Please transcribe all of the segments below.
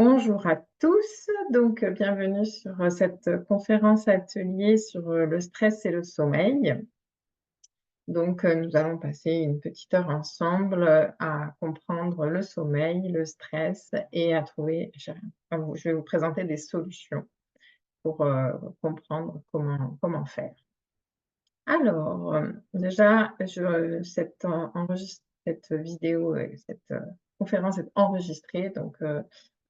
Bonjour à tous, donc bienvenue sur cette conférence atelier sur le stress et le sommeil. Donc nous allons passer une petite heure ensemble à comprendre le sommeil, le stress et à trouver, je vais vous présenter des solutions pour comprendre comment faire. Alors, déjà, cette vidéo et cette conférence est enregistrée, donc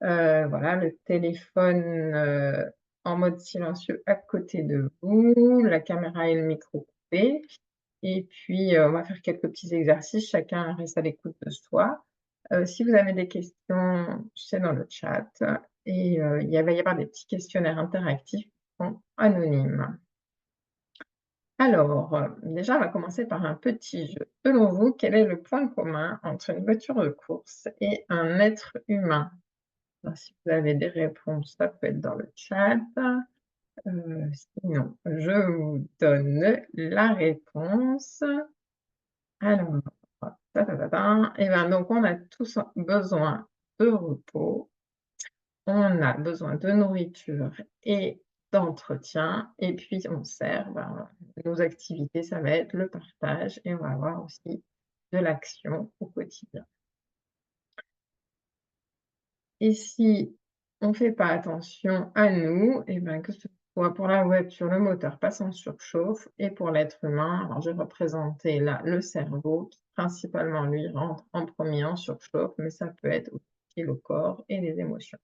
voilà, le téléphone en mode silencieux à côté de vous, la caméra et le micro coupés. Et puis, on va faire quelques petits exercices, chacun reste à l'écoute de soi. Si vous avez des questions, c'est dans le chat et il va y avoir des petits questionnaires interactifs qui sont anonymes. Alors, déjà, on va commencer par un petit jeu. Selon vous, quel est le point commun entre une voiture de course et un être humain? Alors, si vous avez des réponses, ça peut être dans le chat. Sinon, je vous donne la réponse. Alors, ta ta ta ta. Et ben, donc on a tous besoin de repos. On a besoin de nourriture et d'entretien et puis on sert, nos activités, ça va être le partage et on va avoir aussi de l'action au quotidien. Et si on ne fait pas attention à nous, et ben, que ce soit pour la voiture, le moteur passe en surchauffe et pour l'être humain, alors j'ai représenté là le cerveau qui principalement lui rentre en premier en surchauffe, mais ça peut être aussi le corps et les émotions.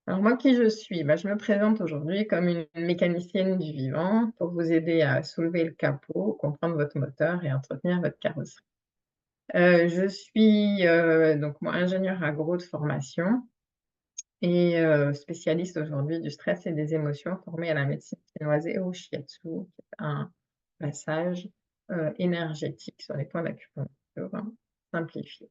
Alors moi, qui je suis? Je me présente aujourd'hui comme une mécanicienne du vivant pour vous aider à soulever le capot, comprendre votre moteur et entretenir votre carrosserie. Je suis, donc moi ingénieure agro de formation et spécialiste aujourd'hui du stress et des émotions, formée à la médecine chinoise et au shiatsu, qui est un massage, énergétique sur les points d'acupuncture, simplifié.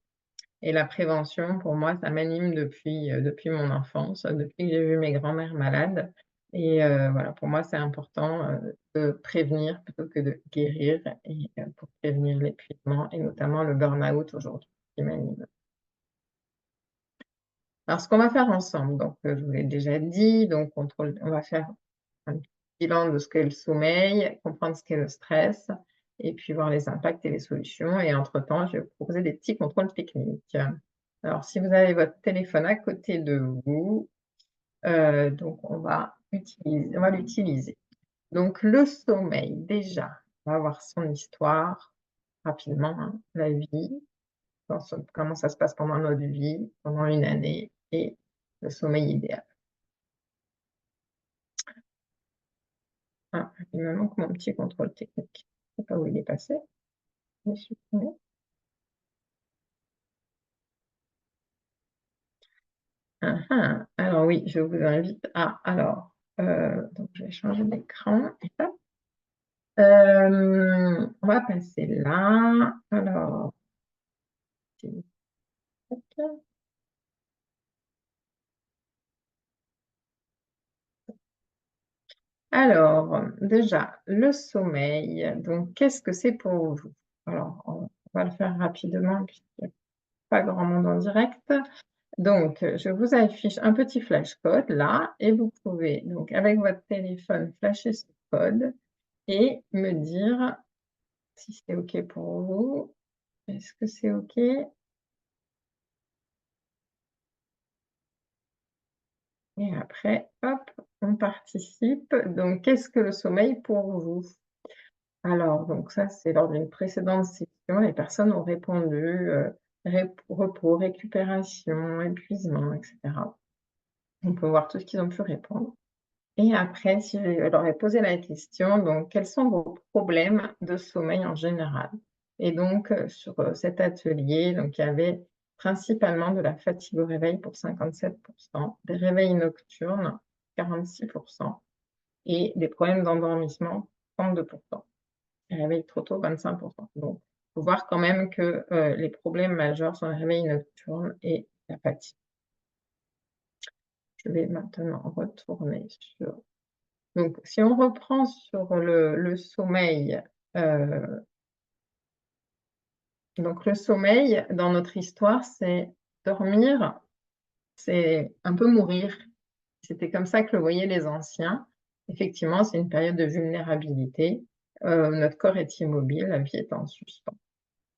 Et la prévention, pour moi, ça m'anime depuis mon enfance, depuis que j'ai vu mes grands-mères malades et voilà, pour moi, c'est important, de prévenir plutôt que de guérir et pour prévenir l'épuisement et notamment le burn-out aujourd'hui qui m'anime. Alors ce qu'on va faire ensemble, donc je vous l'ai déjà dit, donc on va faire un petit bilan de ce qu'est le sommeil, comprendre ce qu'est le stress et puis voir les impacts et les solutions et entre-temps, je vais vous proposer des petits contrôles techniques. Alors si vous avez votre téléphone à côté de vous, donc on va l'utiliser. Donc le sommeil, déjà, on va voir son histoire rapidement, hein, la vie, comment ça se passe pendant notre vie, pendant une année et le sommeil idéal. Ah, il me manque mon petit contrôle technique. Je ne sais pas où il est passé. Je l'ai supprimé. Ah ah, alors oui, je vous invite à donc je vais changer d'écran et hop. On va passer là. Alors, tac. Alors, déjà, le sommeil, donc qu'est-ce que c'est pour vous? Alors, on va le faire rapidement puisqu'il n'y a pas grand monde en direct. Donc, je vous affiche un petit flash code là et vous pouvez donc avec votre téléphone flasher ce code et me dire si c'est OK pour vous. Est-ce que c'est OK? Et après, hop, on participe. Donc, qu'est-ce que le sommeil pour vous? Alors, donc ça, c'est lors d'une précédente session, les personnes ont répondu, repos, récupération, épuisement, et cetera. On peut voir tout ce qu'ils ont pu répondre. Et après, si je leur ai posé la question, donc: «Quels sont vos problèmes de sommeil en général?» Et donc, sur, cet atelier, donc il y avait principalement de la fatigue au réveil pour 57, des réveils nocturnes, 46 et des problèmes d'endormissement, 32. Les réveils trop tôt, 25. Donc, il faut voir quand même que, les problèmes majeurs sont les réveils nocturnes et la fatigue. Je vais maintenant retourner sur donc si on reprend sur le sommeil, heu, donc le sommeil dans notre histoire, c'est dormir c'est un peu mourir. C'était comme ça que le voyaient les anciens. Effectivement, c'est une période de vulnérabilité, notre corps est immobile, la vie est en suspens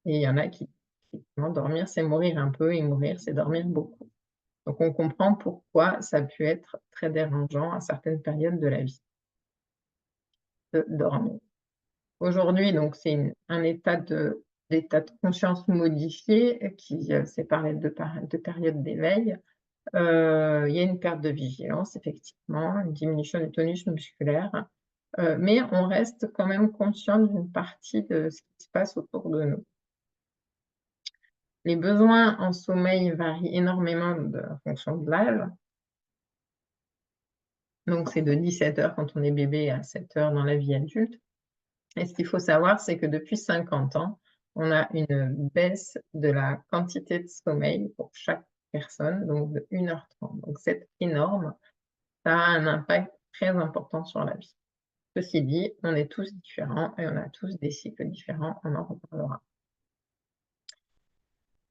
et il y en a qui effectivement, dormir, c'est mourir un peu et mourir, c'est dormir beaucoup. Donc on comprend pourquoi ça a pu être très dérangeant à certaines périodes de la vie de dormir. Aujourd'hui, donc c'est un d'état de conscience modifié qui, sépare les 2 périodes d'éveil. Il y a une perte de vigilance effectivement, une diminution du tonus musculaire, mais on reste quand même conscient d'une partie de ce qui se passe autour de nous. Les besoins en sommeil varient énormément en fonction de l'âge. Donc c'est de 17 heures quand on est bébé à 7 heures dans la vie adulte. Et ce qu'il faut savoir, c'est que depuis 50 ans, on a une baisse de la quantité de sommeil pour chaque personne, donc de 1h30. Donc c'est énorme, ça a un impact très important sur la vie. Ceci dit, on est tous différents et on a tous des cycles différents, on en reparlera.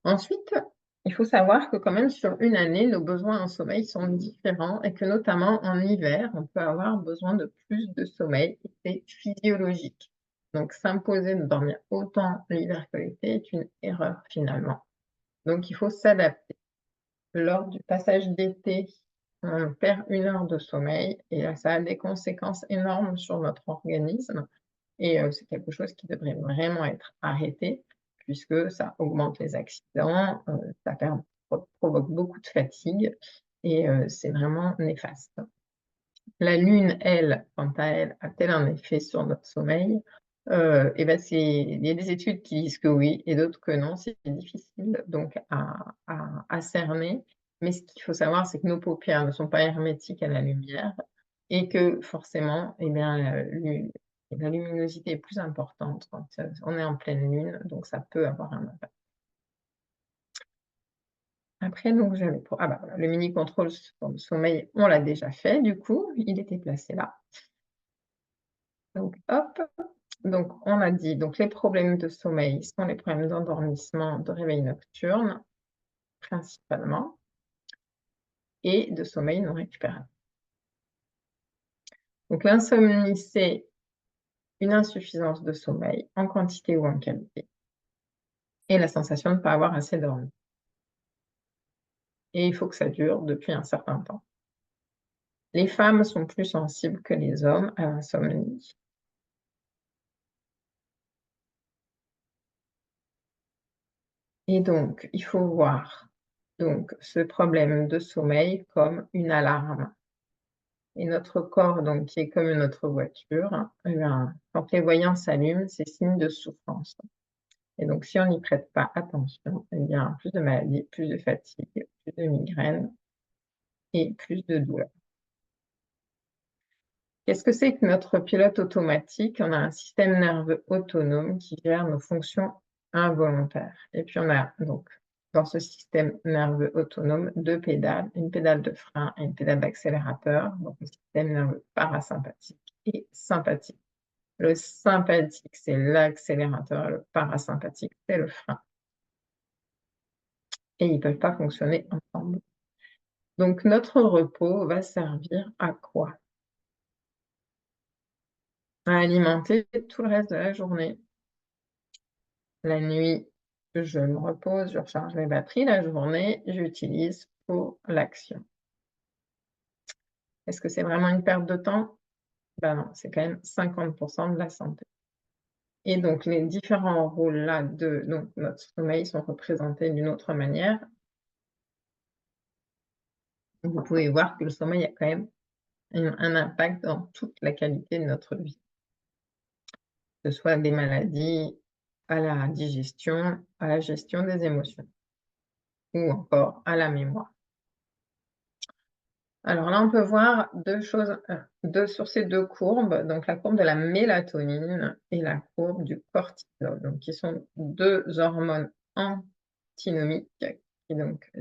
Ensuite, il faut savoir que quand même sur une année, nos besoins en sommeil sont différents et que notamment en hiver, on peut avoir besoin de plus de sommeil et c'est physiologique. Donc s'imposer de dormir autant l'hiver que l'été est une erreur finalement. Donc il faut s'adapter. Lors du passage d'été, on perd 1 heure de sommeil et là, ça a des conséquences énormes sur notre organisme et c'est quelque chose qui devrait vraiment être arrêté puisque ça augmente les accidents, ça provoque beaucoup de fatigue et c'est vraiment néfaste. La lune, elle, quant à elle, a-t-elle un effet sur notre sommeil? Et bah, il y a des études qui disent que oui et d'autres que non. C'est difficile donc à cerner, mais ce qu'il faut savoir, c'est que nos paupières ne sont pas hermétiques à la lumière et que forcément, eh bien, la luminosité est plus importante quand, on est en pleine lune, donc ça peut avoir un impact. Après donc j'avais pour ah bah, voilà, le mini contrôle sur le sommeil, on l'a déjà fait du coup, il était placé là. Donc hop, donc on a dit donc les problèmes de sommeil sont les problèmes d'endormissement, de réveil nocturne principalement et de sommeil non récupérable. Donc l'insomnie, c'est une insuffisance de sommeil en quantité ou en qualité et la sensation de ne pas avoir assez dormi et il faut que ça dure depuis un certain temps. Les femmes sont plus sensibles que les hommes à l'insomnie. Et donc il faut voir donc ce problème de sommeil comme une alarme. Et notre corps, donc qui est comme notre voiture, eh bien, quand les voyants s'allument, c'est signe de souffrance. Et donc si on n'y prête pas attention, eh bien, plus de maladies, plus de fatigue, plus de migraines et plus de douleurs. Qu'est-ce que c'est que notre pilote automatique? On a un système nerveux autonome qui gère nos fonctions involontaires. Et puis on a donc dans ce système nerveux autonome 2 pédales, une pédale de frein et une pédale d'accélérateur, donc le système nerveux parasympathique et sympathique. Le sympathique, c'est l'accélérateur, le parasympathique, c'est le frein. Et ils ne peuvent pas fonctionner ensemble. Donc notre repos va servir à quoi? À alimenter tout le reste de la journée. La nuit, je me repose, je recharge mes batteries. La journée, j'utilise pour l'action. Est-ce que c'est vraiment une perte de temps? Ben non, c'est quand même 50 de la santé. Et donc les différents rôles là de donc notre sommeil sont représentés d'une autre manière. Vous pouvez voir que le sommeil a quand même un impact dans toute la qualité de notre vie, que ce soit des maladies, à la digestion, à la gestion des émotions ou encore à la mémoire. Alors là, on peut voir 2 choses, sur ces 2 courbes, donc la courbe de la mélatonine et la courbe du cortisol, donc qui sont 2 hormones antinomiques qui donc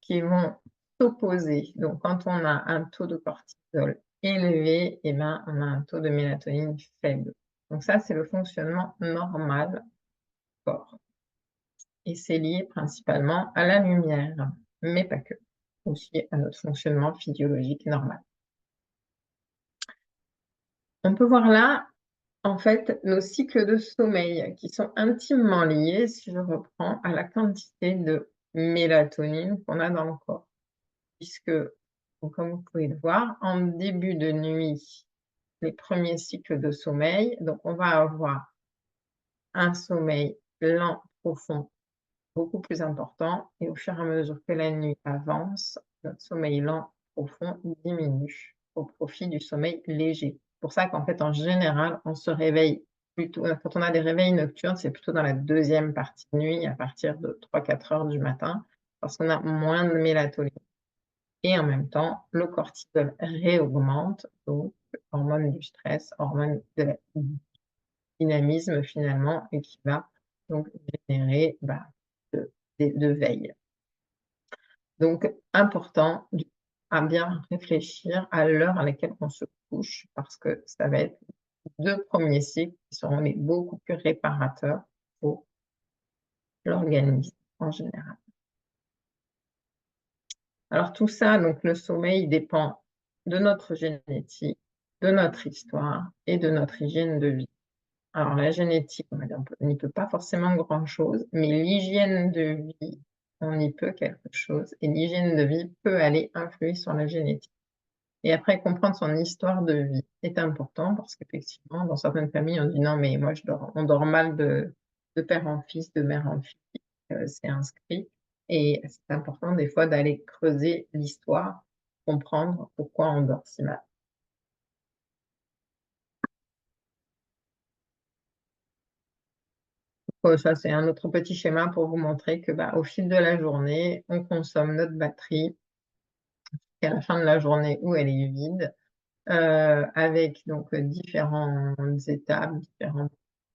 qui vont s'opposer. Donc quand on a un taux de cortisol élevé, et ben, on a un taux de mélatonine faible. Donc ça, c'est le fonctionnement normal du corps et c'est lié principalement à la lumière, mais pas que. aussi à notre fonctionnement physiologique normal. On peut voir là, en fait, nos cycles de sommeil qui sont intimement liés, si je reprends, à la quantité de mélatonine qu'on a dans le corps. Puisque, donc comme vous pouvez le voir, en début de nuit, les premiers cycles de sommeil, donc on va avoir un sommeil lent, profond, beaucoup plus important et au fur et à mesure que la nuit avance, notre sommeil lent, profond diminue au profit du sommeil léger. C'est pour ça qu'en fait, en général, on se réveille plutôt quand on a des réveils nocturnes, c'est plutôt dans la deuxième partie de nuit, à partir de 3-4 heures du matin, parce qu'on a moins de mélatonine et en même temps, le cortisol réaugmente, donc hormone du stress, hormone de la dynamisme finalement et qui va donc générer, de veille. Donc important à bien réfléchir à l'heure à laquelle on se couche parce que ça va être 2 premiers cycles qui seront les beaucoup plus réparateurs pour l'organisme en général. Alors tout ça, donc le sommeil dépend de notre génétique, de notre histoire et de notre hygiène de vie. Alors la génétique, on n'y peut pas forcément grand-chose, mais l'hygiène de vie, on y peut quelque chose et l'hygiène de vie peut aller influer sur la génétique. Et après comprendre son histoire de vie est important parce qu'effectivement, dans certaines familles, on dit: «Non mais moi on dort mal de père en fils, de mère en fille, c'est inscrit» et c'est important des fois d'aller creuser l'histoire, comprendre pourquoi on dort si mal. Ça, c'est un autre petit schéma pour vous montrer que, au fil de la journée, on consomme notre batterie et à la fin de la journée où elle est vide, avec donc, différentes étapes, différentes,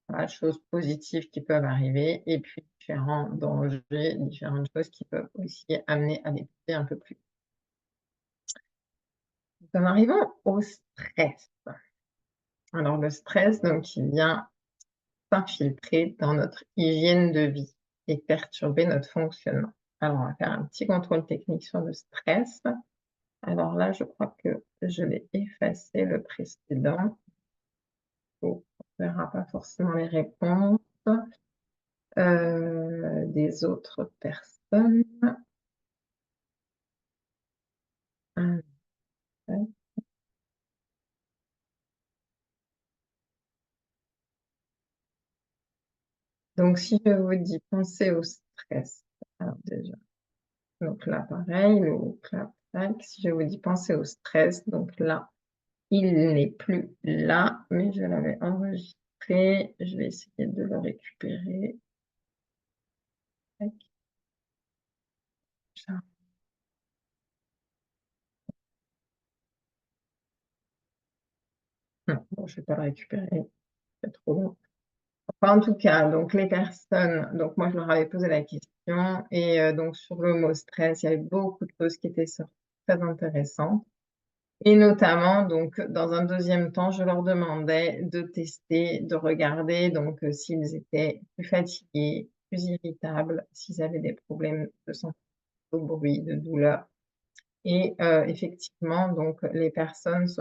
voilà, choses positives qui peuvent arriver et puis différents dangers, différentes choses qui peuvent aussi amener à des pensées un peu plus. Donc en arrivant au stress. Alors le stress donc il vient s'infiltrer dans notre hygiène de vie et perturber notre fonctionnement. Alors, on va faire un petit contrôle technique sur le stress. Alors là, je crois que je vais effacer le précédent. Donc, on ne verra pas forcément les réponses des autres personnes. Hum, ouais. Donc, si je vous dis penser au stress, alors déjà, donc là, pareil, le clap, tac. Si je vous dis penser au stress, donc là, il n'est plus là, mais je l'avais enregistré. Je vais essayer de le récupérer. Tac, ça. Non, bon, je vais pas le récupérer, c'est trop long. Enfin, en tout cas, donc les personnes donc moi, je leur avais posé la question et donc sur le mot stress, il y avait beaucoup de choses qui étaient sorties très intéressantes et notamment donc dans un deuxième temps, je leur demandais de tester, de regarder donc s'ils étaient plus fatigués, plus irritables, s'ils avaient des problèmes de santé au bruit, de douleur et effectivement donc les personnes se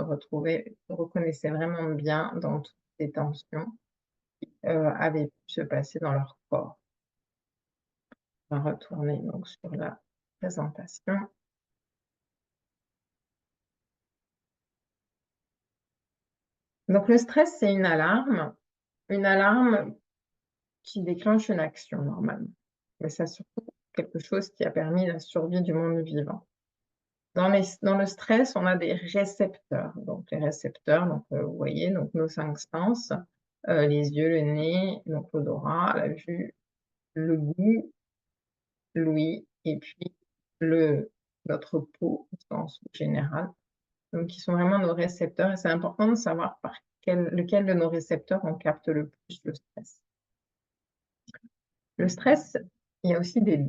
reconnaissaient vraiment bien dans toutes ces tensions, avaient pu se passer dans leur corps. On va retourner donc sur la présentation. Donc le stress, c'est une alarme qui déclenche une action normalement. Mais c'est surtout quelque chose qui a permis la survie du monde vivant. Dans le stress, on a des récepteurs. Donc les récepteurs, donc vous voyez, donc nos 5 sens, les yeux, le nez, donc l'odorat, la vue, le goût, l'ouïe et puis le notre peau au sens général. Donc qui sont vraiment nos récepteurs et c'est important de savoir par lequel de nos récepteurs on capte le plus le stress. Le stress, il y a aussi des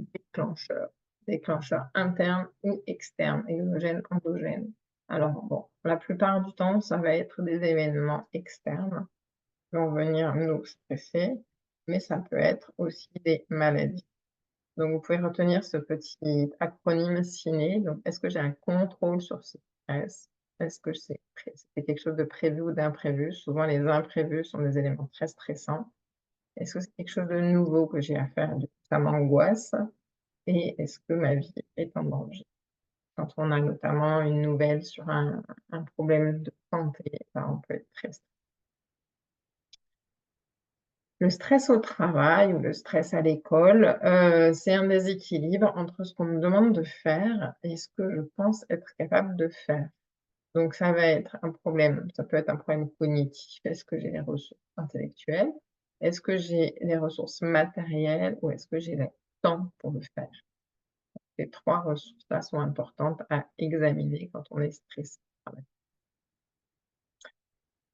déclencheurs internes ou externes, exogènes, endogènes. Alors bon, la plupart du temps, ça va être des événements externes qui vont venir nous stresser, mais ça peut être aussi des maladies. Donc vous pouvez retenir ce petit acronyme CINE. Donc est-ce que j'ai un contrôle sur ce stress? Est-ce que c'est quelque chose de prévu ou d'imprévu? Souvent les imprévus sont des éléments très stressants. Est-ce que c'est quelque chose de nouveau que j'ai à faire? Du coup, ça m'angoisse et est-ce que ma vie est en danger? Quand on a notamment une nouvelle sur un problème de santé, ben, on peut être très stressé. Le stress au travail ou le stress à l'école, c'est un déséquilibre entre ce qu'on me demande de faire et ce que je pense être capable de faire. Donc ça va être un problème, ça peut être un problème cognitif. Est-ce que j'ai les ressources intellectuelles? Est-ce que j'ai les ressources matérielles ou est-ce que j'ai le temps pour le faire? Ces 3 ressources-là sont importantes à examiner quand on est stressé.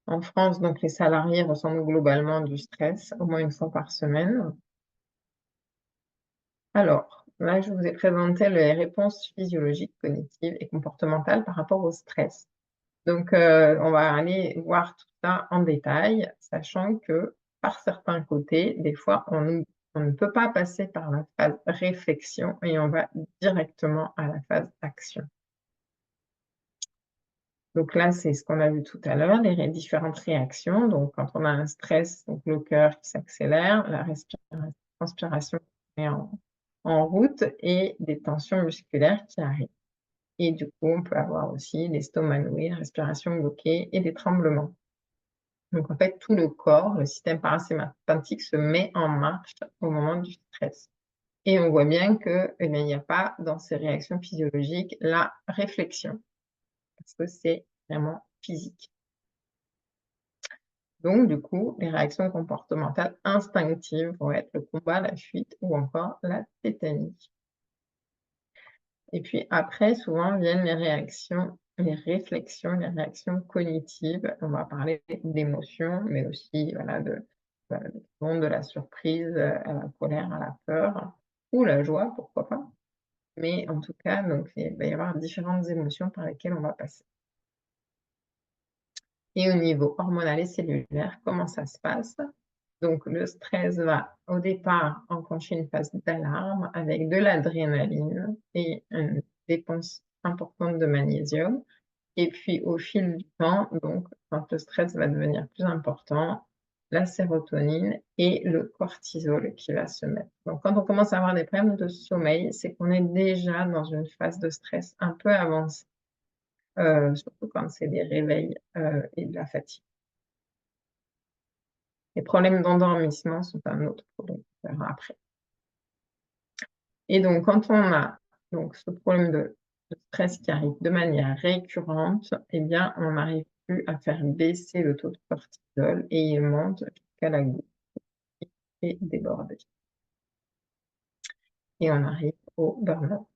En France, donc les salariés ressentent globalement du stress au moins une fois par semaine. Alors, là, je vous ai présenté les réponses physiologiques, cognitives et comportementales par rapport au stress. Donc, on va aller voir tout ça en détail, sachant que par certains côtés, des fois, on ne peut pas passer par la phase réflexion et on va directement à la phase action. Donc là, c'est ce qu'on a vu tout à l'heure, différentes réactions. Donc, quand on a un stress, donc le cœur qui s'accélère, la transpiration qui est en route et des tensions musculaires qui arrivent. Et du coup, on peut avoir aussi l'estomac noué, la respiration bloquée et des tremblements. Donc en fait, tout le corps, le système parasympathique se met en marche au moment du stress. Et on voit bien que, eh bien, il n'y a pas dans ces réactions physiologiques la réflexion, parce que c'est vraiment physique. Donc du coup, les réactions comportementales instinctives vont être le combat, la fuite ou encore la tétanie. Et puis après, souvent viennent les réactions, les réflexions, les réactions cognitives. On va parler d'émotions, mais aussi voilà, du monde de la surprise, à la colère, à la peur ou la joie, pourquoi pas. Mais en tout cas, donc, il va y avoir différentes émotions par lesquelles on va passer. Et au niveau hormonal et cellulaire, comment ça se passe? Donc le stress va au départ enclencher une phase d'alarme avec de l'adrénaline et une dépense importante de magnésium. Et puis au fil du temps, donc quand le stress va devenir plus important, la sérotonine et le cortisol qui va se mettre. Donc quand on commence à avoir des problèmes de sommeil, c'est qu'on est déjà dans une phase de stress un peu avancée, surtout quand c'est des réveils, et de la fatigue. Les problèmes d'endormissement sont un autre problème qu'on verra après. Et donc quand on a donc ce problème de stress qui arrive de manière récurrente, eh bien, on n'arrive plus à faire baisser le taux de cortisol et il monte jusqu'à la goutte et déborder. Et on arrive au burn-out.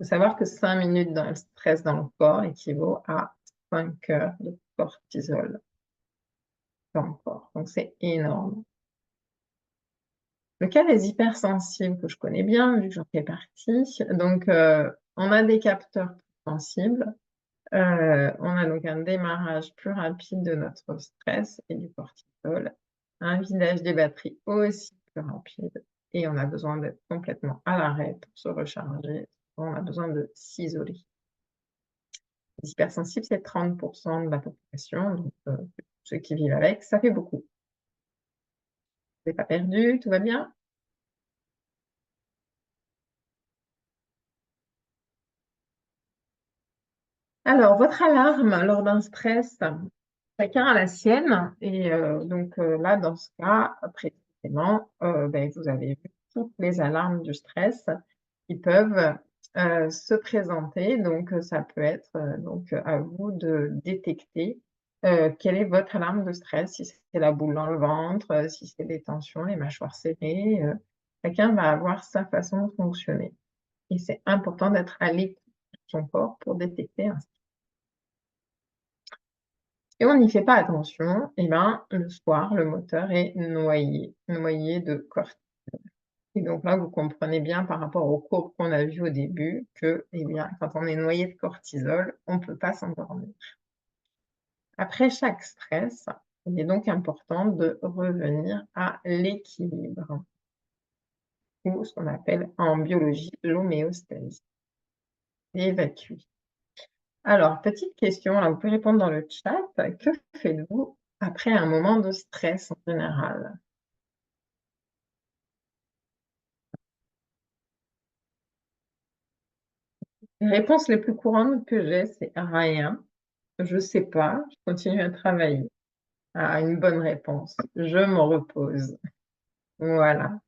Il faut savoir que 5 minutes de stress dans le corps équivaut à 5 heures de cortisol dans le corps. Donc c'est énorme. Le cas des hypersensibles que je connais bien, vu que j'en fais partie, donc on a des capteurs plus sensibles, on a donc un démarrage plus rapide de notre stress et du cortisol, un vidage des batteries aussi plus rapide et on a besoin d'être complètement à l'arrêt pour se recharger. On a besoin de s'isoler. Les hypersensibles, c'est 30 de la population, donc ceux qui vivent avec, ça fait beaucoup. Vous n'êtes pas perdu, tout va bien? Alors, votre alarme lors d'un stress, chacun a la sienne et donc là, dans ce cas, précisément, vous avez vu toutes les alarmes du stress qui peuvent, se présenter. Donc ça peut être, à vous de détecter, quelle est votre alarme de stress. Si c'est la boule dans le ventre, si c'est des tensions, les mâchoires serrées, chacun va avoir sa façon de fonctionner et c'est important d'être à l'écoute de son corps pour détecter un et on n'y fait pas attention, et ben, le soir, le moteur est noyé de cortisol. Et donc là, vous comprenez bien par rapport aux courbes qu'on a vues au début que, eh bien, quand on est noyé de cortisol, on ne peut pas s'endormir. Après chaque stress, Il est donc important de revenir à l'équilibre ou ce qu'on appelle en biologie l'homéostasie, évacuer. Alors, petite question, là, vous pouvez répondre dans le chat. Que faites-vous après un moment de stress en général? Les réponses les plus courantes que j'ai, c'est rien, je sais pas, je continue à travailler. Ah, une bonne réponse, je me repose. Voilà,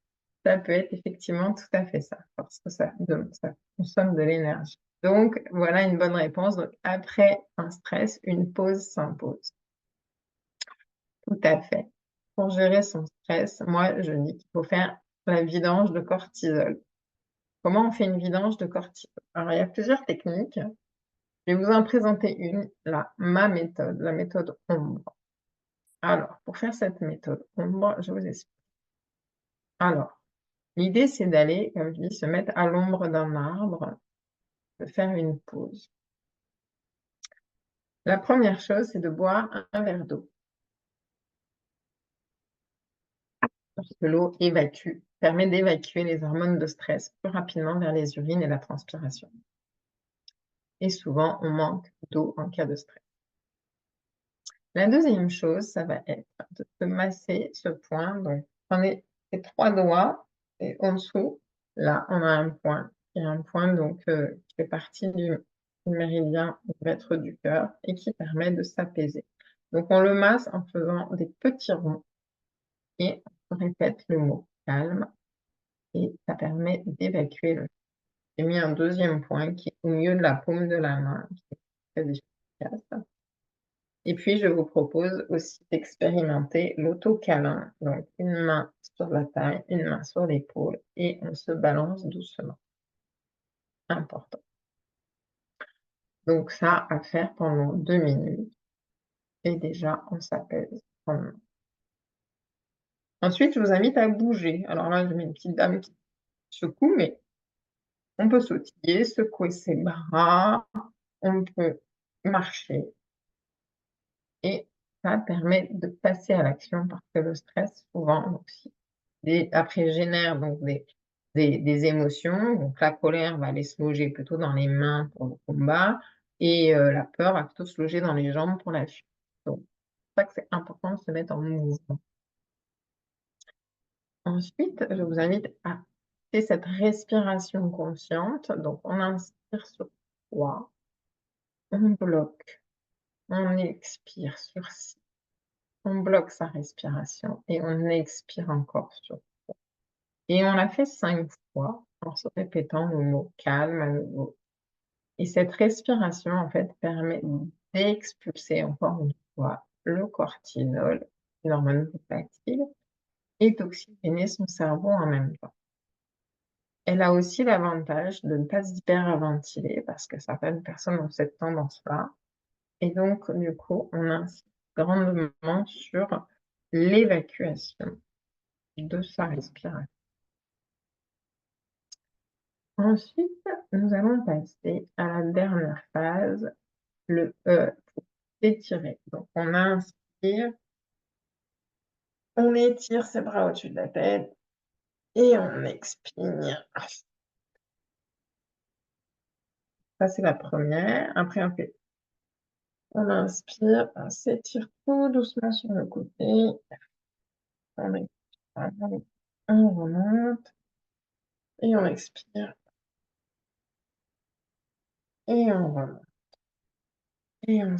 ça peut être effectivement tout à fait ça, parce que ça consomme de l'énergie. Donc voilà une bonne réponse. Donc après un stress, une pause s'impose. Tout à fait. Pour gérer son stress, moi je dis qu'il faut faire la vidange de cortisol. Comment on fait une vidange de cortisol? Alors il y a plusieurs techniques. Je vais vous en présenter une, là, ma méthode, la méthode ombre. Alors, pour faire cette méthode ombre, je vous explique. Alors, l'idée, c'est d'aller, comme je dis, se mettre à l'ombre d'un arbre, de faire une pause. La première chose, c'est de boire un verre d'eau, parce que l'eau permet d'évacuer les hormones de stress plus rapidement vers les urines et la transpiration. Et souvent, on manque d'eau en cas de stress. La deuxième chose, ça va être de se masser ce point. Donc, prenez les 3 doigts et en dessous, là, on a un point. Il y a un point donc qui fait partie du méridien au maître du cœur et qui permet de s'apaiser. Donc on le masse en faisant des petits ronds et on répète le mot calme et ça permet d'évacuer le. J'ai mis un deuxième point qui est au milieu de la paume de la main, qui est très efficace. Et puis, je vous propose aussi d'expérimenter l'auto-câlin. Donc, une main sur la taille, une main sur l'épaule et on se balance doucement. Important. Donc ça, à faire pendant 2 minutes et déjà, on s'apaise grandement. Ensuite, je vous invite à bouger. Alors là, je mets une petite dame qui secoue, mais on peut sautiller, secouer ses bras, on peut marcher et ça permet de passer à l'action parce que le stress, souvent aussi, après génère donc des émotions. Donc la colère va aller se loger plutôt dans les mains pour le combat et la peur va plutôt se loger dans les jambes pour la fuite. Donc c'est pour ça que c'est important de se mettre en mouvement. Ensuite, je vous invite à faire cette respiration consciente. Donc on inspire sur 3, on bloque, on expire sur 6, on bloque sa respiration et on expire encore sur. Et on l'a fait 5 fois en se répétant le mot calme à nouveau. Et cette respiration, en fait, permet d'expulser encore une fois le cortisol, l'hormone volatile, et d'oxygéner son cerveau en même temps. Elle a aussi l'avantage de ne pas hyperventiler parce que certaines personnes ont cette tendance-là. Et donc, du coup, on insiste grandement sur l'évacuation de sa respiration. Ensuite, nous allons passer à la dernière phase, le pour étirer. Donc on inspire, on étire ses bras au-dessus de la tête et on expire. Ça, c'est la première. Après, on inspire, on s'étire tout doucement sur le côté. On expire, on remonte et on expire et on remonte et on.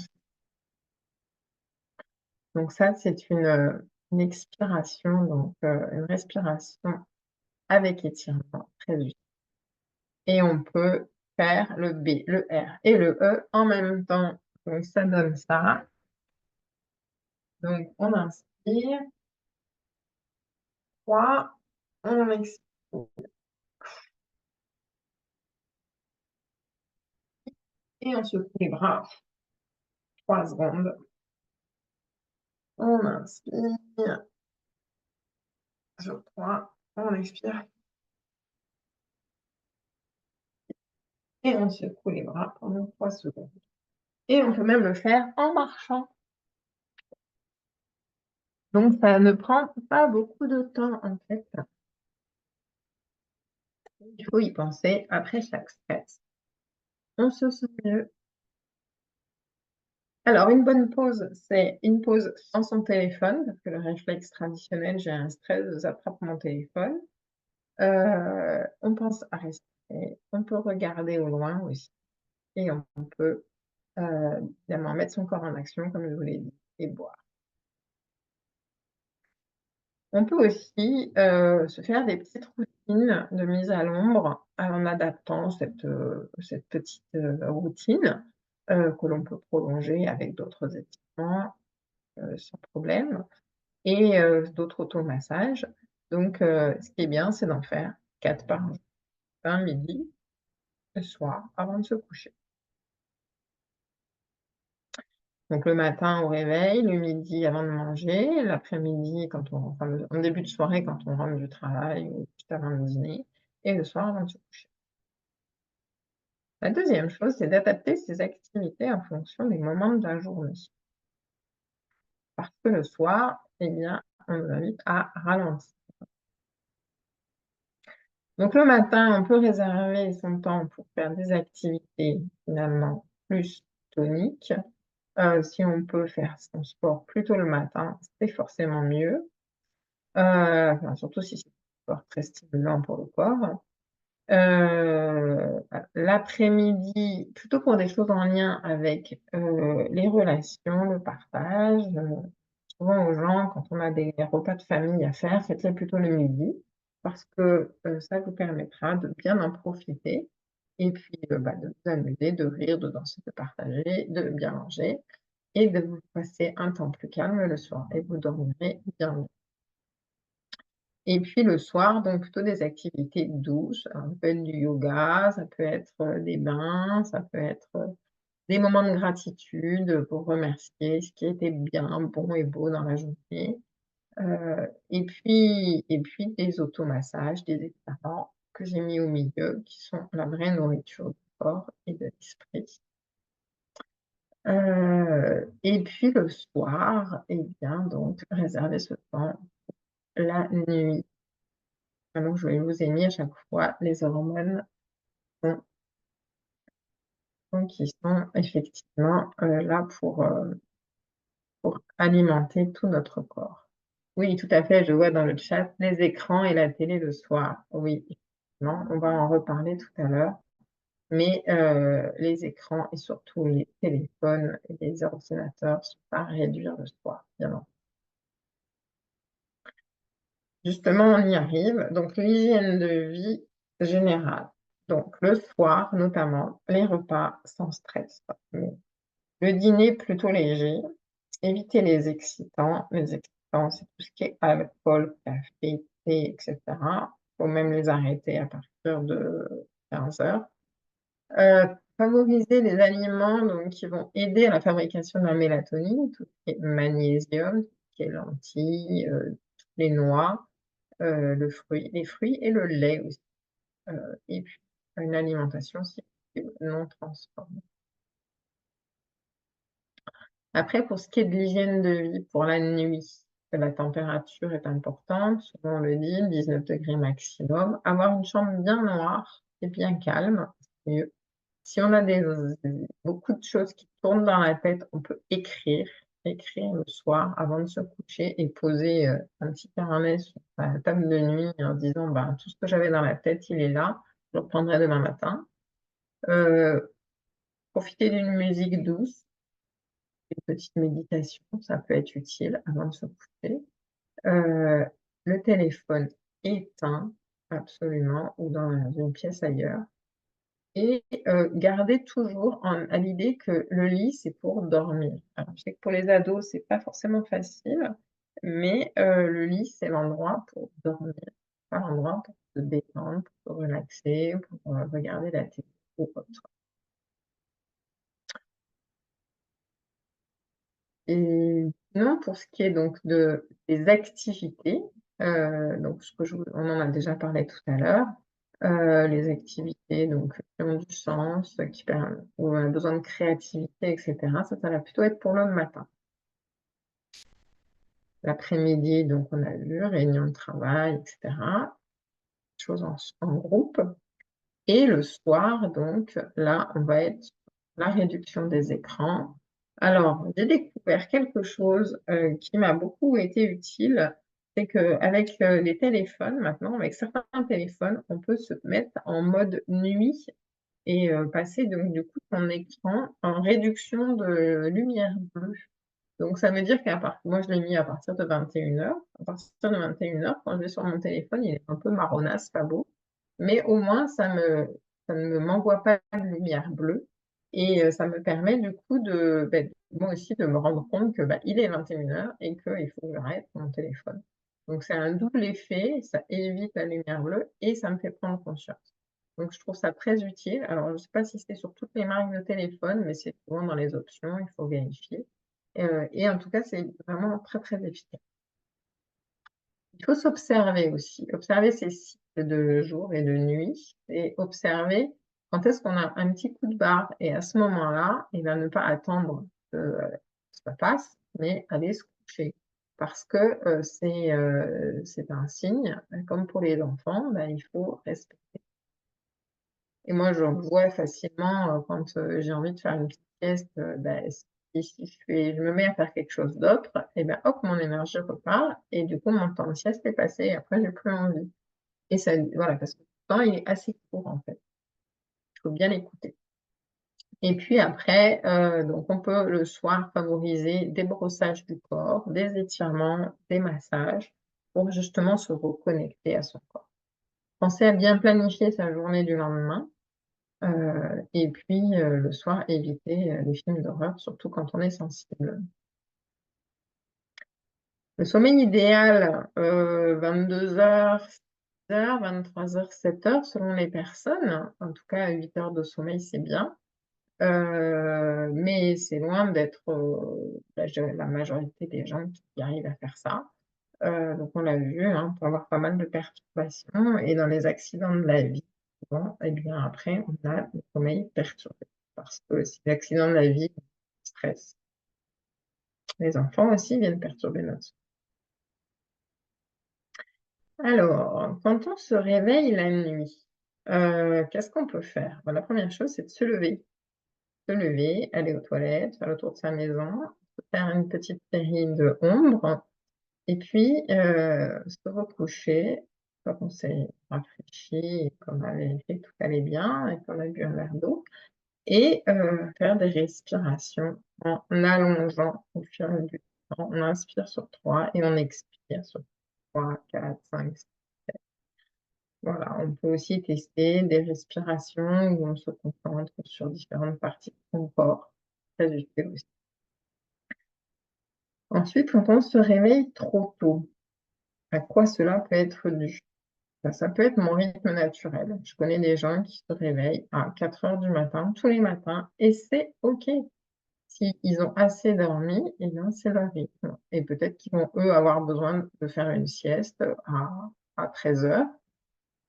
Donc ça, c'est une expiration, donc une respiration avec étirement, très utile. Et on peut faire le B, le R et le E en même temps. Donc ça donne ça. Donc on inspire, 3, on expire et on secoue les bras 3 secondes. On inspire sur 3, on expire et on secoue les bras pendant 3 secondes. Et on peut même le faire en marchant. Donc ça ne prend pas beaucoup de temps, en fait. Il faut y penser après chaque stress. On se sent mieux. Alors une bonne pause, c'est une pause sans son téléphone, parce que le réflexe traditionnel, j'ai un stress, j'attrape mon téléphone. On pense à respirer, on peut regarder au loin aussi et on peut, évidemment mettre son corps en action comme je vous l'ai dit et boire. On peut aussi, se faire des petites routines de mise à l'ombre en adaptant cette petite, routine, que l'on peut prolonger avec d'autres étirements, sans problème et d'autres automassages. Donc ce qui est bien, c'est d'en faire 4 par jour, matin, midi, le soir, avant de se coucher. Donc le matin au réveil, le midi avant de manger, l'après-midi quand on enfin le en début de soirée quand on rentre du travail ou juste avant le dîner et le soir avant de se coucher. La deuxième chose, c'est d'adapter ses activités en fonction des moments de la journée. Parce que le soir, eh bien, on nous invite à ralentir. Donc le matin, on peut réserver son temps pour faire des activités finalement plus toniques. Si on peut faire son sport plus tôt le matin, c'est forcément mieux. Enfin, surtout si c'est un sport très stimulant pour le corps. L'après-midi, plutôt pour des choses en lien avec, les relations, le partage, souvent aux gens, quand on a des repas de famille à faire, faites-les plutôt le midi parce que, ça vous permettra de bien en profiter et puis, de vous amuser, de rire, de danser, de partager, de bien manger et de vous passer un temps plus calme le soir et vous dormirez bien mieux. Et puis le soir, donc plutôt des activités douces. Alors ça peut être du yoga, ça peut être, des bains, ça peut être, des moments de gratitude, pour remercier ce qui était bien, bon et beau dans la journée. Et puis des automassages, des étirements que j'ai mis au milieu, qui sont la vraie nourriture du corps et de l'esprit. Et puis le soir, eh bien donc réserver ce temps la nuit. Donc je vais vous ai mis à chaque fois les hormones sont qui sont effectivement, là pour alimenter tout notre corps. Oui, tout à fait, je vois dans le chat les écrans et la télé le soir. Oui, effectivement, on va en reparler tout à l'heure, mais les écrans et surtout les téléphones et les ordinateurs sont pas à réduire le soir, bien non. Justement, on y arrive. Donc l'hygiène de vie générale. Donc le soir, notamment, les repas sans stress. Le dîner plutôt léger, éviter les excitants. Les excitants, c'est tout ce qui est alcool, café, thé et cetera. Faut même les arrêter à partir de 15:00. Favoriser les aliments donc qui vont aider à la fabrication de la mélatonine, tout ce qui est magnésium, tout ce qui est lentilles, les noix, les fruits et le lait aussi. Et puis une alimentation si possible non transformée. Après pour ce qui est de l'hygiène de vie pour la nuit, la température est importante, souvent on le dit, 19 degrés maximum. Avoir une chambre bien noire et bien calme, c'est mieux. Si on a beaucoup de choses qui tournent dans la tête, on peut écrire le soir avant de se coucher et poser, un petit carnet sur sa table de nuit en disant: «Ben, tout ce que j'avais dans la tête, il est là, je le reprendrai demain matin». Heu, Profiter d'une musique douce, une petite méditation, ça peut être utile avant de se coucher. Heu, le téléphone éteint, absolument, ou dans une pièce ailleurs. Et garder toujours à l'idée que le lit, c'est pour dormir. Alors je sais que pour les ados, c'est pas forcément facile, mais le lit, c'est l'endroit pour dormir, pas l'endroit pour se détendre, pour se relaxer, pour, regarder la télé ou autre. Et sinon, pour ce qui est donc des activités, donc ce que je vous on en a déjà parlé tout à l'heure, les activités donc qui ont du sens, qui perm où on a besoin de créativité et cetera, ça va plutôt être pour le matin. L'après-midi, donc on a vu, réunion de travail, et cetera, choses en groupe. Et le soir, donc là, on va être sur la réduction des écrans. Alors, j'ai découvert quelque chose, qui m'a beaucoup été utile, c'est qu'avec, les téléphones maintenant, avec certains téléphones, on peut se mettre en mode nuit et passer donc du coup son écran en réduction de lumière bleue. Donc ça veut dire moi je l'ai mis à partir de 21:00. À partir de 21:00, quand je vais sur mon téléphone, il est un peu marronasse, pas beau, mais au moins ça ne m'envoie pas de lumière bleue et ça me permet du coup moi aussi de me rendre compte que, il est 21:00 et qu'il faut que j'arrête mon téléphone. Donc c'est un double effet, ça évite la lumière bleue et ça me fait prendre conscience. Donc je trouve ça très utile. Alors je ne sais pas si c'est sur toutes les marques de téléphone, mais c'est souvent dans les options, il faut vérifier. Et en tout cas, c'est vraiment très, très efficace. Il faut s'observer aussi, observer ses cycles de jour et de nuit et observer quand est-ce qu'on a un petit coup de barre et à ce moment-là, ne pas attendre que ça passe, mais aller se coucher. Parce que, c'est un signe, comme pour les enfants, il faut respecter. Et moi, je le vois facilement, quand, j'ai envie de faire une petite sieste, si je me mets à faire quelque chose d'autre et hop, mon énergie repart et du coup, mon temps de sieste est passé et après j'ai plus envie. Et ça voilà, parce que le temps, il est assez court, en fait. Il faut bien l'écouter. Et puis après, donc on peut le soir favoriser des brossages du corps, des étirements, des massages pour justement se reconnecter à son corps. Penser à bien planifier sa journée du lendemain. Et puis, le soir, éviter, les films d'horreur, surtout quand on est sensible. Le sommeil idéal, 22:00, 6:00, 23:00, 7:00 selon les personnes. En tout cas, 8 heures de sommeil, c'est bien. Mais c'est loin d'être, la majorité des gens qui arrivent à faire ça. Donc on l'a vu, hein, on peut avoir pas mal de perturbations et dans les accidents de la vie, souvent et bien après on a le sommeil perturbé. Parce que si l'accident de la vie, stress, les enfants aussi viennent perturber notre sommeil. Alors, quand on se réveille la nuit, qu'est-ce qu'on peut faire? La première chose, c'est de se lever. Se lever, aller aux toilettes, faire le tour de sa maison, faire une petite série de ombres. Et puis, se recoucher quand on s'est rafraîchi et qu'on a vérifié que tout allait bien et qu'on a bu un verre d'eau et faire des respirations en allongeant au fur et à mesure. On inspire sur 3 et on expire sur 3, 4, 5, 6. Voilà, on peut aussi tester des respirations où on se concentre sur différentes parties de son corps. Très utile aussi. Ensuite, quand on se réveille trop tôt, à quoi cela peut être dû? Ça peut être mon rythme naturel. Je connais des gens qui se réveillent à 4 heures du matin, tous les matins et c'est OK. S'ils ont assez dormi et bien, c'est leur rythme et peut-être qu'ils vont, eux, avoir besoin de faire une sieste à 13:00,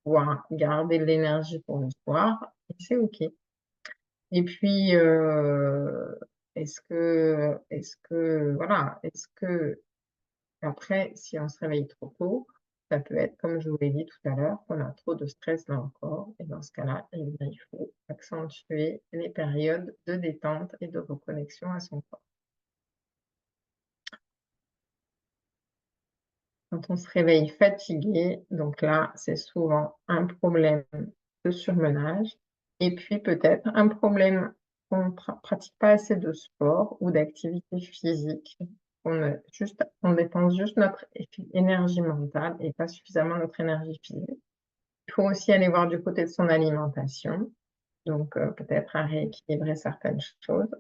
pouvoir garder de l'énergie pour le soir et c'est OK. Et puis, est-ce que après, si on se réveille trop tôt, ça peut être, comme je vous l'ai dit tout à l'heure, qu'on a trop de stress dans le corps et dans ce cas-là, il faut accentuer les périodes de détente et de reconnexion à son corps. Quand on se réveille fatigué, donc là, c'est souvent un problème de surmenage et puis peut-être un problème qu'on ne pratique pas assez de sport ou d'activité physique. On dépense juste notre énergie mentale et pas suffisamment notre énergie physique. Il faut aussi aller voir du côté de son alimentation, donc peut-être à rééquilibrer certaines choses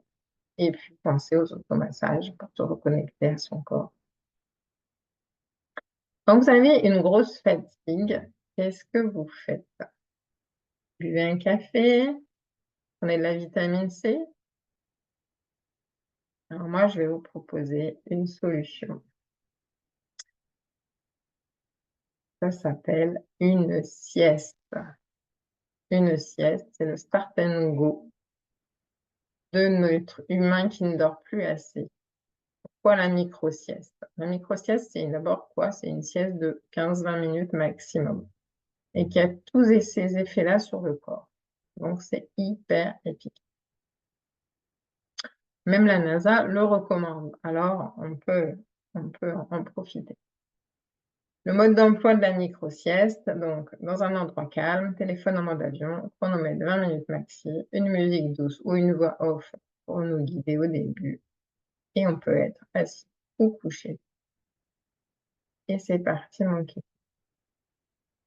et puis penser aux automassages pour se reconnecter à son corps. Quand vous avez une grosse fatigue, qu'est-ce que vous faites? Buvez un café? Prenez de la vitamine C? Alors moi, je vais vous proposer une solution. Ça s'appelle une sieste. Une sieste, c'est le start and go de notre humain qui ne dort plus assez. pourquoi la micro-sieste? La micro-sieste, c'est d'abord quoi? C'est une sieste de 15-20 minutes maximum et qui a tous ces effets-là sur le corps. Donc c'est hyper efficace. Même la NASA le recommande, alors on peut en profiter. Le mode d'emploi de la micro-sieste, donc dans un endroit calme, téléphone en mode avion, chronomètre 20 minutes maxi, une musique douce ou une voix off pour nous guider au début et on peut être assis ou couché et c'est parti mon kiki.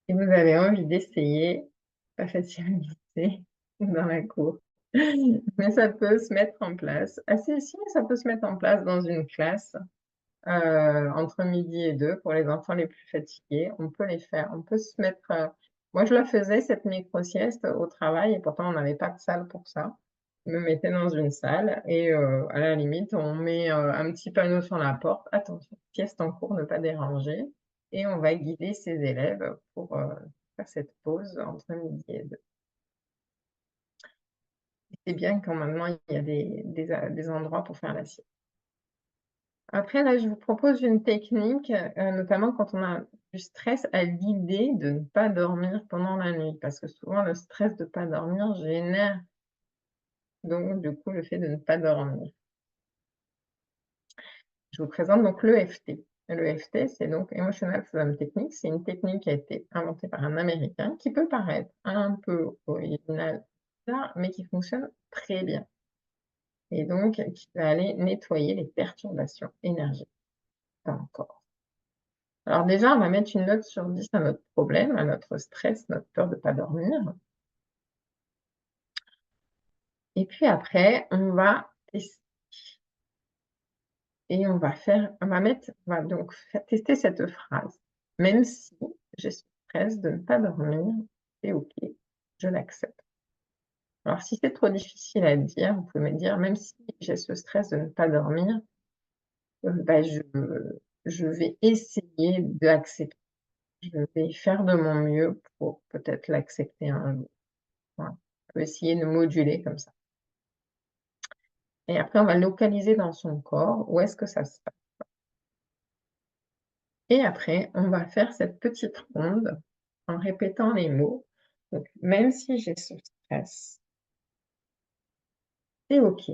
Si vous avez envie d'essayer, pas facile à glisser dans la cour, mais ça peut se mettre en place. Assez si, ça peut se mettre en place dans une classe. Entre midi et 2 pour les enfants les plus fatigués, on peut les faire. On peut se mettre, moi je la faisais cette micro-sieste au travail et pourtant on n'avait pas de salle pour ça. Je me mettais dans une salle et à la limite, on met, un petit panneau sur la porte: «Attention, sieste en cours, ne pas déranger» et on va guider ses élèves pour, faire cette pause entre midi et 2. C'est bien quand maintenant il y a des endroits pour faire la sieste. Après là, je vous propose une technique, notamment quand on a du stress à l'idée de ne pas dormir pendant la nuit. Parce que souvent le stress de pas dormir génère donc du coup le fait de ne pas dormir. Je vous présente donc l'EFT. L'EFT, c'est donc Emotional Freedom Technique. C'est une technique qui a été inventée par un Américain, qui peut paraître un peu original, mais qui fonctionne très bien et donc qui va aller nettoyer les perturbations énergétiques dans le corps. Alors déjà, on va mettre une note sur 10 à notre problème, à notre stress, notre peur de pas dormir et puis après, on va tester et on va donc tester cette phrase: «Même si j'ai ce stress de ne pas dormir, c'est OK, je l'accepte». Alors si c'est trop difficile à dire, vous pouvez me dire: «Même si j'ai ce stress de ne pas dormir, bah, je vais essayer d'accepter. Je vais faire de mon mieux pour peut-être l'accepter un jour». Voilà. On peut essayer de moduler comme ça et après on va localiser dans son corps où est-ce que ça se passe et après on va faire cette petite ronde en répétant les mots. Donc même si j'ai ce stress, c'est OK.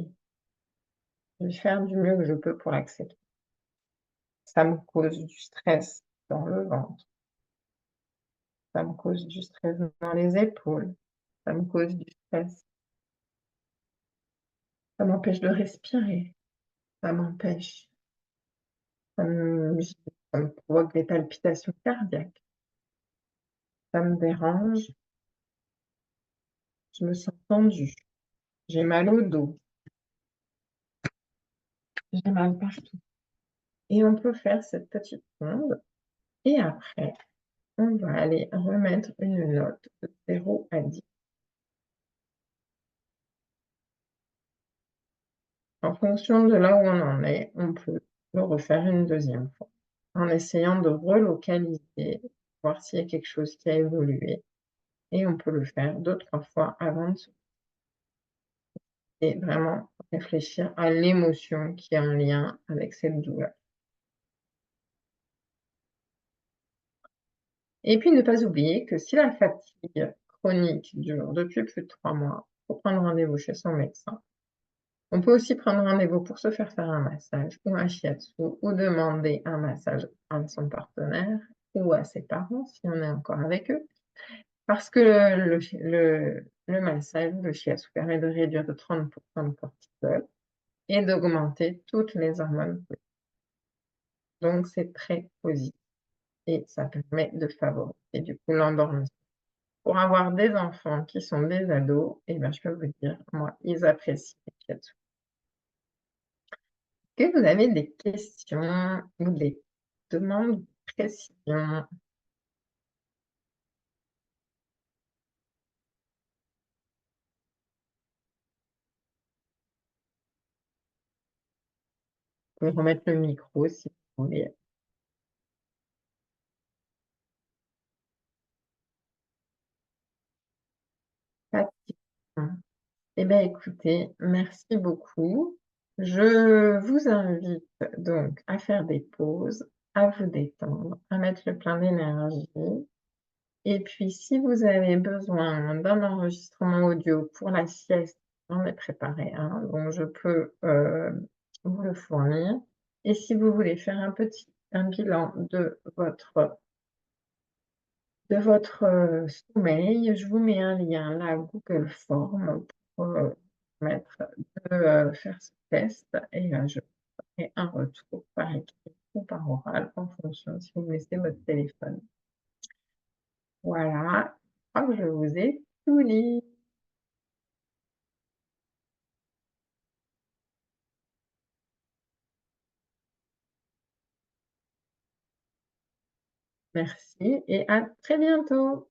Je vais faire du mieux que je peux pour l'accepter. Ça me cause du stress dans le ventre, ça me cause du stress dans les épaules, ça me cause du stress, ça m'empêche de respirer, ça m'empêche, ça me provoque des palpitations cardiaques. Ça me dérange, je me sens tendue, j'ai mal au dos, j'ai mal partout et on peut faire cette petite ronde et après on va aller remettre une note de 0 à 10. En fonction de là où on en est, on peut le refaire une deuxième fois en essayant de relocaliser, voir s'il y a quelque chose qui a évolué et on peut le faire 2-3 fois avant de se et vraiment réfléchir à l'émotion qui est en lien avec cette douleur. Et puis ne pas oublier que si la fatigue chronique dure depuis plus de 3 mois, il faut prendre rendez-vous chez son médecin. On peut aussi prendre rendez-vous pour se faire un massage ou un shiatsu ou demander un massage à son partenaire ou à ses parents si on est encore avec eux. Parce que le massage, le shiatsu permet de réduire de 30 le cortisol et d'augmenter toutes les hormones. Donc c'est très positif et ça permet de favoriser du coup l'endormissement. Pour avoir des enfants qui sont des ados et ben, je peux vous dire, moi, ils apprécient les shiatsu. Est-ce que vous avez des questions ou des demandes de précision? Vous pouvez remettre le micro si vous voulez. Pas de questions. Eh bien, écoutez, merci beaucoup Je vous invite donc à faire des pauses, à vous détendre, à mettre le plein d'énergie et puis si vous avez besoin d'un enregistrement audio pour la sieste, j'en ai préparé un, donc je peux, vous le fournir et si vous voulez faire un bilan de votre sommeil, je vous mets un lien là, Google Forms pour, permettre de, faire ce test et je ferai un retour par écrit ou par oral en fonction si vous me laissez votre téléphone. Voilà, je crois que je vous ai tout dit. Merci et à très bientôt.